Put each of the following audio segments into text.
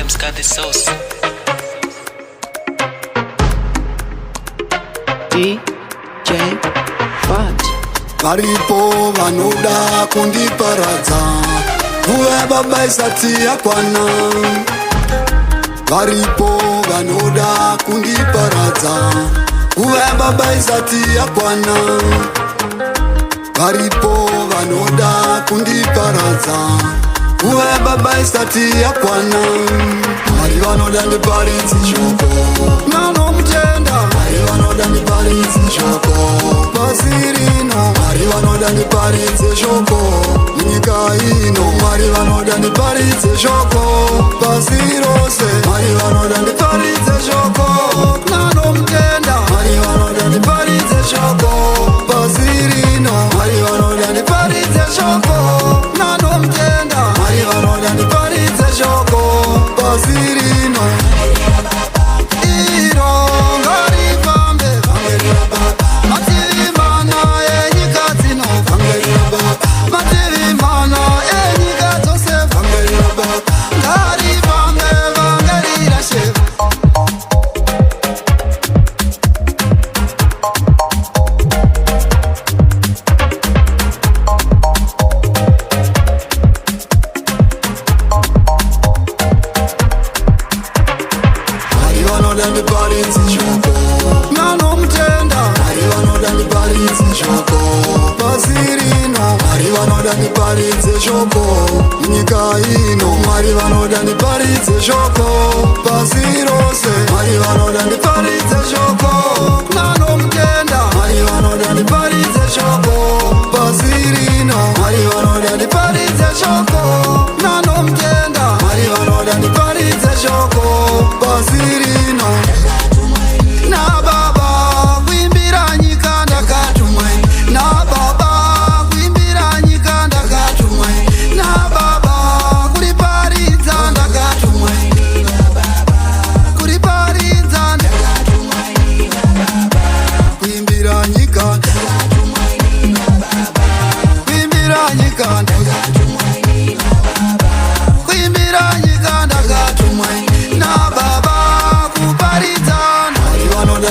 Clem's got the sauce. DJ Fudge. Varipo vanoda kundiparadza, nguva baba isati yakwana. Varipo vanoda kundiparadza, nguva baba isati yakwana. Varipo vanoda kundiparadza, nguva baba isati yakwana. Vari vanoda ndiparidze shoko, nano mutenda. Vari vanoda ndiparidze shoko pasirino. Vari vanoda ndiparidze shoko munyika ino. Vari vanoda ndiparidze shoko pasi rose. Vari vanoda ndiparidze shoko nano mutenda. Vari vanoda ndiparidze shoko pasirino. Vari vanoda ndiparidze shoko nano mutenda. Vari vanoda ndiparidze shoko pasirino. Ndiparidze shoko munyika ino. Mwari vanoda ndiparidze shoko pasi rose. Mwari vanoda ndiparidze shoko nano mutenda. Mwari vanoda ndiparidze shoko pasi rino. Mwari vanoda ndiparidze shoko nano mutenda. Mwari vanoda ndiparidze shoko pasi rino. Na baba kuimbira nyika ndakatumwa. Na baba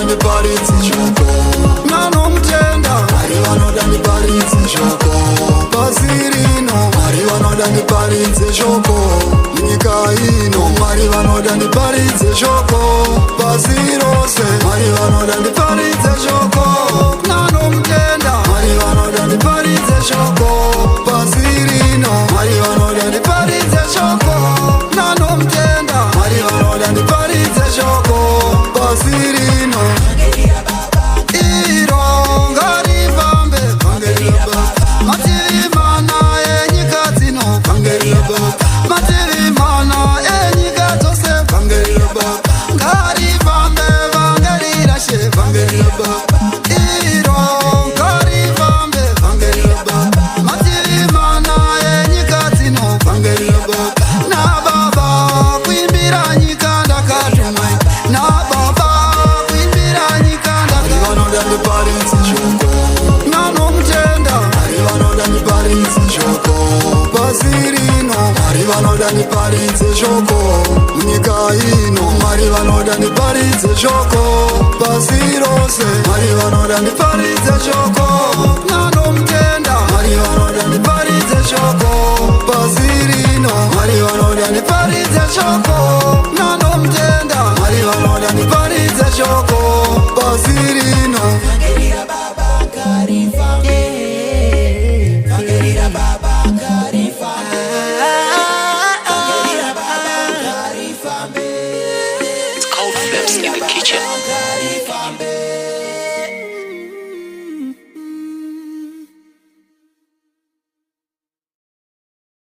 ndiparidze shoko nano mutenda. Vari vanoda ndiparidze shoko pasirino. Vari vanoda ndiparidze shoko munyika ino. Vari vanoda ndiparidze shoko pasi rose. Vari vanoda ndiparidze shoko nano mutenda. Vari vanoda ndiparidze shoko pasirino. Vari vanoda ndiparidze shoko nano mutenda. Vari vanoda ndiparidze shoko pasirino. Vanoda ndiparidze shoko munyika ino. Mwari vanoda ndiparidze shoko pasi rose. Mwari vanoda ndiparidze shoko nano mutenda. Mwari vanoda ndiparidze shoko pasi rino. Mwari vanoda ndiparidze shoko